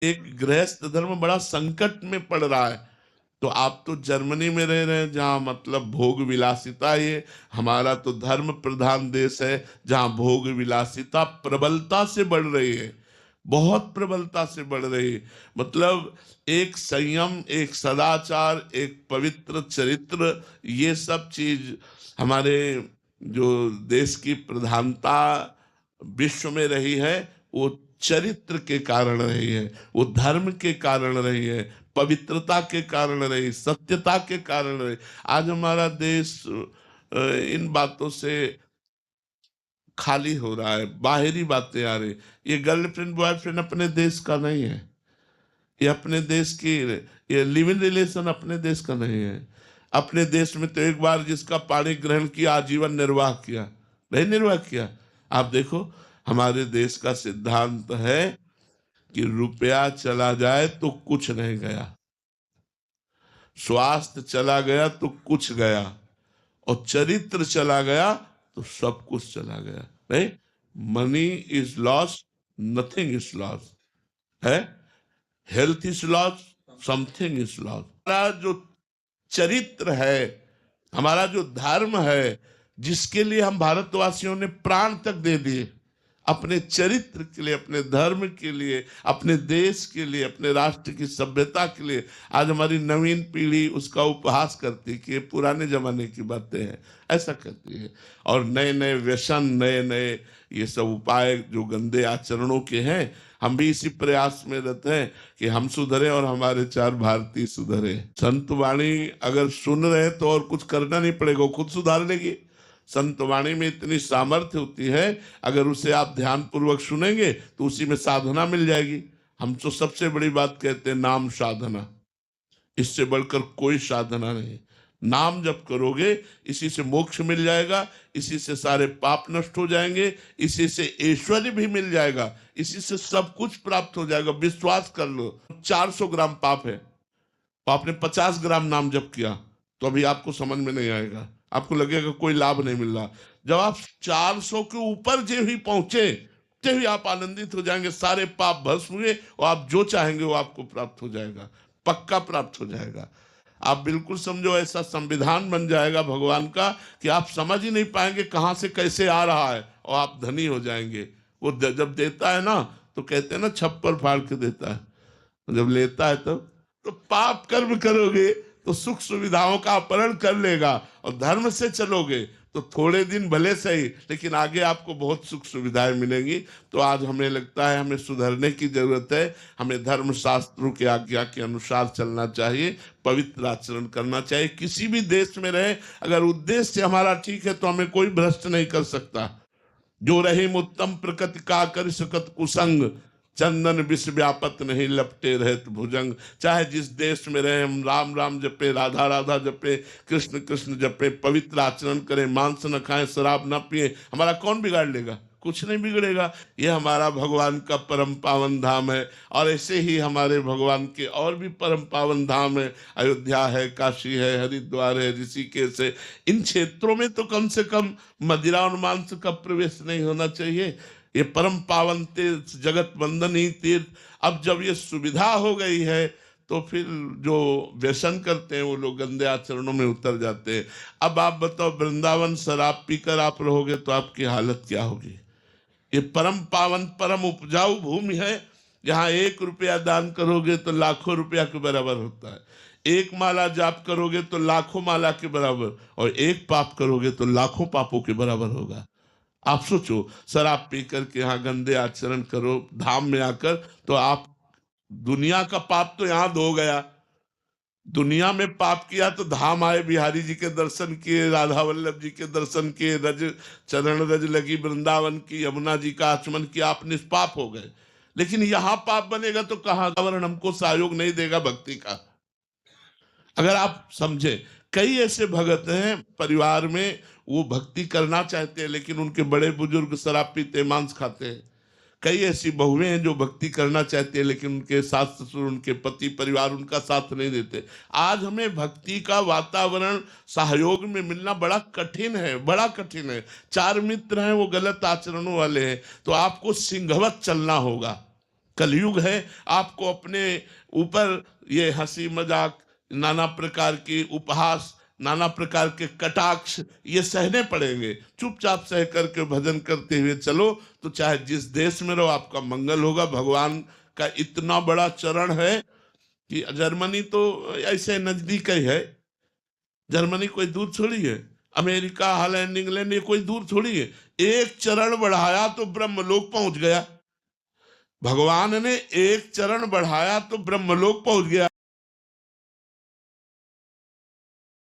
एक गृहस्थ धर्म बड़ा संकट में पड़ रहा है। तो आप तो जर्मनी में रह रहे हैं, जहाँ मतलब भोग विलासिता, ये हमारा तो धर्म प्रधान देश है, जहाँ भोग विलासिता प्रबलता से बढ़ रही है, बहुत प्रबलता से बढ़ रही है। मतलब एक संयम, एक सदाचार, एक पवित्र चरित्र, ये सब चीज हमारे जो देश की प्रधानता विश्व में रही है, वो चरित्र के कारण रही है, वो धर्म के कारण रही है, पवित्रता के कारण रही, सत्यता के कारण रही। आज हमारा देश इन बातों से खाली हो रहा है, बाहरी बातें आ रही। ये गर्लफ्रेंड बॉयफ्रेंड अपने देश का नहीं है, ये अपने देश की, ये लिव इन रिलेशन अपने देश का नहीं है। अपने देश में तो एक बार जिसका पाणी ग्रहण किया आजीवन निर्वाह किया, नहीं निर्वाह किया। आप देखो, हमारे देश का सिद्धांत है कि रुपया चला जाए तो कुछ नहीं गया, स्वास्थ्य चला गया तो कुछ गया, और चरित्र चला गया तो सब कुछ चला गया। नहीं, money is loss, nothing is loss है, health is loss, something is loss. हमारा जो चरित्र है, हमारा जो धर्म है, जिसके लिए हम भारतवासियों ने प्राण तक दे दिए, अपने चरित्र के लिए, अपने धर्म के लिए, अपने देश के लिए, अपने राष्ट्र की सभ्यता के लिए, आज हमारी नवीन पीढ़ी उसका उपहास करती कि ये पुराने जमाने की बातें हैं, ऐसा करती है। और नए नए व्यसन, नए नए ये सब उपाय जो गंदे आचरणों के हैं, हम भी इसी प्रयास में रहते हैं कि हम सुधरे और हमारे चार भारतीय सुधरे। संत वाणी अगर सुन रहे तो और कुछ करना नहीं पड़ेगा, खुद सुधार लेगी। संत वाणी में इतनी सामर्थ्य होती है, अगर उसे आप ध्यान पूर्वक सुनेंगे तो उसी में साधना मिल जाएगी। हम तो सबसे बड़ी बात कहते हैं नाम साधना, इससे बढ़कर कोई साधना नहीं। नाम जब करोगे, इसी से मोक्ष मिल जाएगा, इसी से सारे पाप नष्ट हो जाएंगे, इसी से ऐश्वर्य भी मिल जाएगा, इसी से सब कुछ प्राप्त हो जाएगा। विश्वास कर लो, 400 ग्राम पाप है, तो आपने 50 ग्राम नाम जप किया, तो अभी आपको समझ में नहीं आएगा, आपको लगेगा कोई लाभ नहीं मिल रहा। जब आप 400 के ऊपर जो ही पहुंचे, तो ही आप आनंदित हो जाएंगे, सारे पाप भस्म हुए और आप जो चाहेंगे वो आपको प्राप्त हो जाएगा, पक्का प्राप्त हो जाएगा। आप बिल्कुल समझो, ऐसा संविधान बन जाएगा भगवान का कि आप समझ ही नहीं पाएंगे कहां से कैसे आ रहा है, और आप धनी हो जाएंगे। वो जब देता है ना, तो कहते हैं ना छप्पर फाड़ के देता है, जब लेता है तब तो पाप कर्म करोगे तो सुख सुविधाओं का अपहरण कर लेगा, और धर्म से चलोगे तो थोड़े दिन भले सही, लेकिन आगे आपको बहुत सुख सुविधाएं मिलेंगी। तो आज हमें लगता है हमें सुधरने की जरूरत है, हमें धर्म शास्त्रों की आज्ञा के अनुसार चलना चाहिए, पवित्र आचरण करना चाहिए। किसी भी देश में रहे, अगर उद्देश्य हमारा ठीक है तो हमें कोई भ्रष्ट नहीं कर सकता। जो रहीम उत्तम प्रकृति का कर सकत कुसंग, चंदन विष व्यापत नहीं लपटे रहत भुजंग। चाहे जिस देश में रहे, हम राम राम जपे, राधा राधा जपे, कृष्ण कृष्ण जपे, पवित्र आचरण करें, मांस न खाएं, शराब न पिए, हमारा कौन बिगाड़ लेगा? कुछ नहीं बिगड़ेगा। ये हमारा भगवान का परम पावन धाम है। और ऐसे ही हमारे भगवान के और भी परम पावन धाम है, अयोध्या है, काशी है, हरिद्वार है, ऋषिकेश है। इन क्षेत्रों में तो कम से कम मदिरा और मांस का प्रवेश नहीं होना चाहिए। ये परम पावन तीर्थ, जगत वंदनी तीर्थ, अब जब ये सुविधा हो गई है तो फिर जो व्यसन करते हैं वो लोग गंदे आचरणों में उतर जाते हैं। अब आप बताओ, वृंदावन शराब पीकर आप रहोगे तो आपकी हालत क्या होगी? ये परम पावन, परम उपजाऊ भूमि है, जहाँ 1 रुपया दान करोगे तो लाखों रुपया के बराबर होता है। एक माला जाप करोगे तो लाखों माला के बराबर, और एक पाप करोगे तो लाखों पापों के बराबर होगा। आप सोचो, शराब पी करके यहाँ गंदे आचरण करो, धाम में आकर तो आप दुनिया का पाप तो यहाँ धो गया। दुनिया में पाप किया तो धाम आए, बिहारी जी के दर्शन किए, राधा वल्लभ जी के दर्शन किए, रज चरण रज लगी वृंदावन की, यमुना जी का आचमन किया, आप निष्पाप हो गए। लेकिन यहाँ पाप बनेगा तो कहाँ? वातावरण हमको सहयोग नहीं देगा भक्ति का। अगर आप समझे, कई ऐसे भगत हैं परिवार में, वो भक्ति करना चाहते हैं लेकिन उनके बड़े बुजुर्ग शराब पीते, मांस खाते हैं। कई ऐसी बहुएं हैं जो भक्ति करना चाहते हैं लेकिन उनके सास ससुर, उनके पति परिवार उनका साथ नहीं देते। आज हमें भक्ति का वातावरण सहयोग में मिलना बड़ा कठिन है, बड़ा कठिन है। 4 मित्र हैं वो गलत आचरणों वाले हैं, तो आपको सिंहवत चलना होगा, कलयुग है। आपको अपने ऊपर ये हंसी मजाक, नाना प्रकार की उपहास, नाना प्रकार के कटाक्ष ये सहने पड़ेंगे। चुपचाप सह करके भजन करते हुए चलो, तो चाहे जिस देश में रहो आपका मंगल होगा। भगवान का इतना बड़ा चरण है कि जर्मनी तो ऐसे नजदीक ही है। जर्मनी कोई दूर थोड़ी है, अमेरिका, हालैंड, इंग्लैंड ये कोई दूर थोड़ी है। एक चरण बढ़ाया तो ब्रह्मलोक पहुंच गया। भगवान ने एक चरण बढ़ाया तो ब्रह्मलोक पहुंच गया।